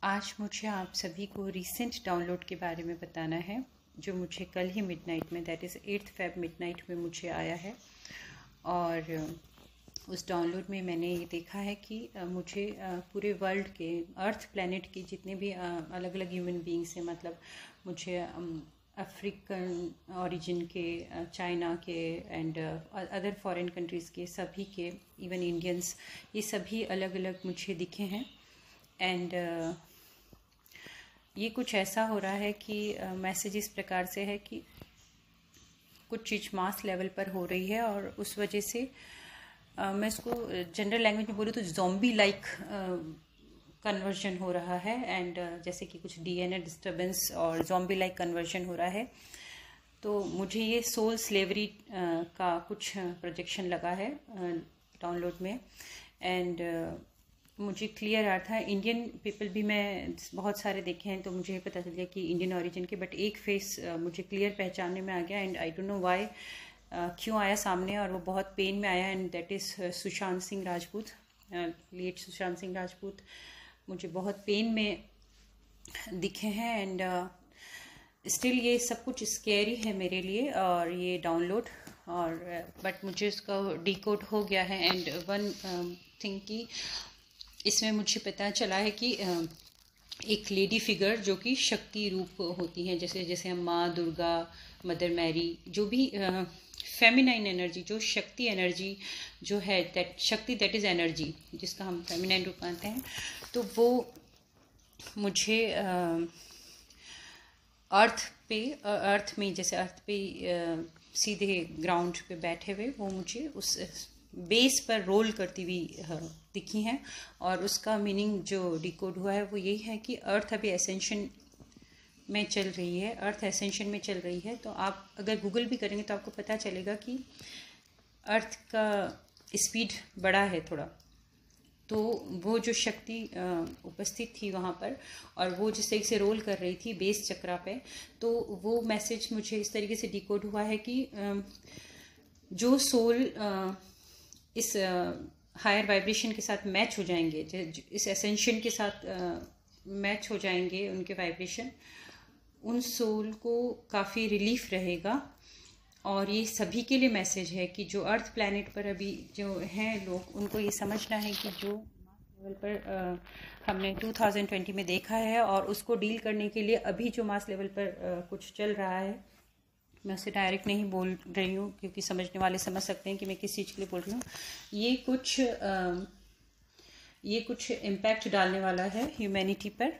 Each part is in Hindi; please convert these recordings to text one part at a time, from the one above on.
आज मुझे आप सभी को रीसेंट डाउनलोड के बारे में बताना है जो मुझे कल ही मिडनाइट में दैट इज़ 8 फेब मिडनाइट में मुझे आया है। और उस डाउनलोड में मैंने ये देखा है कि मुझे पूरे वर्ल्ड के अर्थ प्लैनेट के जितने भी अलग अलग ह्यूमन बींग्स हैं, मतलब मुझे अफ्रीकन ओरिजिन के, चाइना के एंड अदर फॉरेन कंट्रीज़ के, सभी के, इवन इंडियंस, ये सभी अलग अलग मुझे दिखे हैं। एंड ये कुछ ऐसा हो रहा है कि मैसेज इस प्रकार से है कि कुछ चीज़ मास लेवल पर हो रही है और उस वजह से मैं इसको जनरल लैंग्वेज में बोलूँ तो ज़ॉम्बी लाइक कन्वर्जन हो रहा है। एंड जैसे कि कुछ डीएनए डिस्टर्बेंस और ज़ॉम्बी लाइक कन्वर्जन हो रहा है। तो मुझे ये सोल स्लेवरी का कुछ प्रोजेक्शन लगा है डाउनलोड में। एंड मुझे क्लियर आ था, इंडियन पीपल भी मैं बहुत सारे देखे हैं तो मुझे पता चल गया कि इंडियन ओरिजिन के, बट एक फेस मुझे क्लियर पहचानने में आ गया। And I don't know why, क्यों आया सामने, और वो बहुत पेन में आया। And that is Sushant Singh Rajput, late Sushant Singh Rajput मुझे बहुत पेन में दिखे हैं। एंड स्टिल ये सब कुछ स्कैरी है मेरे लिए और ये डाउनलोड, और बट मुझे उसका डिकोड हो गया है। एंड वन थिंग की इसमें मुझे पता चला है कि एक लेडी फिगर जो कि शक्ति रूप होती हैं, जैसे जैसे हम माँ दुर्गा, मदर मैरी, जो भी फेमिनाइन एनर्जी, जो शक्ति एनर्जी जो है, दैट शक्ति दैट इज़ एनर्जी जिसका हम फेमिनाइन रूप मानते हैं, तो वो मुझे अर्थ में जैसे अर्थ पे सीधे ग्राउंड पे बैठे हुए वो मुझे उस बेस पर रोल करती हुई दिखी हैं। और उसका मीनिंग जो डिकोड हुआ है वो यही है कि अर्थ अभी एसेंशन में चल रही है, अर्थ एसेंशन में चल रही है। तो आप अगर गूगल भी करेंगे तो आपको पता चलेगा कि अर्थ का स्पीड बढ़ा है थोड़ा। तो वो जो शक्ति उपस्थित थी वहाँ पर और वो जिस तरीके से रोल कर रही थी बेस चक्रा पे, तो वो मैसेज मुझे इस तरीके से डिकोड हुआ है कि जो सोल इस हायर वाइब्रेशन के साथ मैच हो जाएंगे, इस एसेंशन के साथ मैच हो जाएंगे उनके वाइब्रेशन, उन सोल को काफ़ी रिलीफ रहेगा। और ये सभी के लिए मैसेज है कि जो अर्थ प्लैनेट पर अभी जो हैं लोग, उनको ये समझना है कि जो मास लेवल पर हमने 2020 में देखा है और उसको डील करने के लिए अभी जो मास लेवल पर कुछ चल रहा है, मैं उसे डायरेक्ट नहीं बोल रही हूँ क्योंकि समझने वाले समझ सकते हैं कि मैं किस चीज़ के लिए बोल रही हूँ। ये कुछ इम्पैक्ट डालने वाला है ह्यूमैनिटी पर,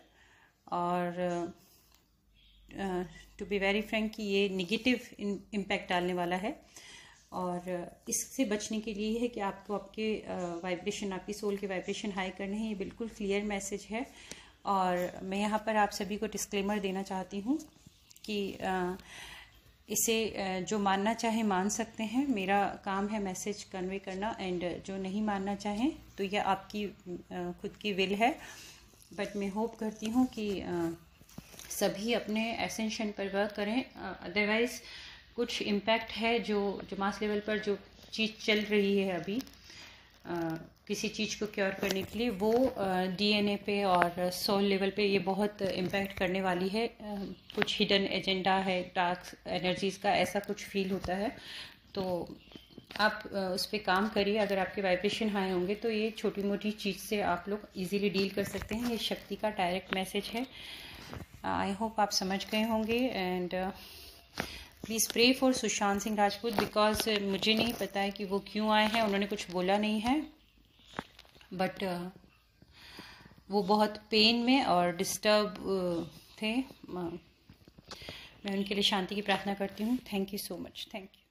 और टू बी वेरी फ्रैंक कि ये निगेटिव इम्पैक्ट डालने वाला है। और इससे बचने के लिए है कि आपको आपके वाइब्रेशन, आपकी सोल के वाइब्रेशन हाई करने हैं। ये बिल्कुल क्लियर मैसेज है। और मैं यहाँ पर आप सभी को डिस्क्लेमर देना चाहती हूँ कि इसे जो मानना चाहे मान सकते हैं, मेरा काम है मैसेज कन्वे करना। एंड जो नहीं मानना चाहें तो यह आपकी खुद की विल है। बट मैं होप करती हूँ कि सभी अपने एसेंशन पर वर्क करें। अदरवाइज़ कुछ इम्पैक्ट है जो मास लेवल पर जो चीज़ चल रही है अभी, किसी चीज़ को क्योर करने के लिए, वो डीएनए पे और सोल लेवल पे ये बहुत इम्पैक्ट करने वाली है। कुछ हिडन एजेंडा है डार्क एनर्जीज़ का, ऐसा कुछ फील होता है। तो आप उस पर काम करिए। अगर आपके वाइब्रेशन हाई होंगे तो ये छोटी मोटी चीज़ से आप लोग इजीली डील कर सकते हैं। ये शक्ति का डायरेक्ट मैसेज है। आई होप आप समझ गए होंगे। And please pray for Sushant Singh Rajput, because मुझे नहीं पता है कि वो क्यों आए हैं, उन्होंने कुछ बोला नहीं है, बट वो बहुत पेन में और डिस्टर्ब थे। मैं उनके लिए शांति की प्रार्थना करती हूँ। Thank you so much. Thank you.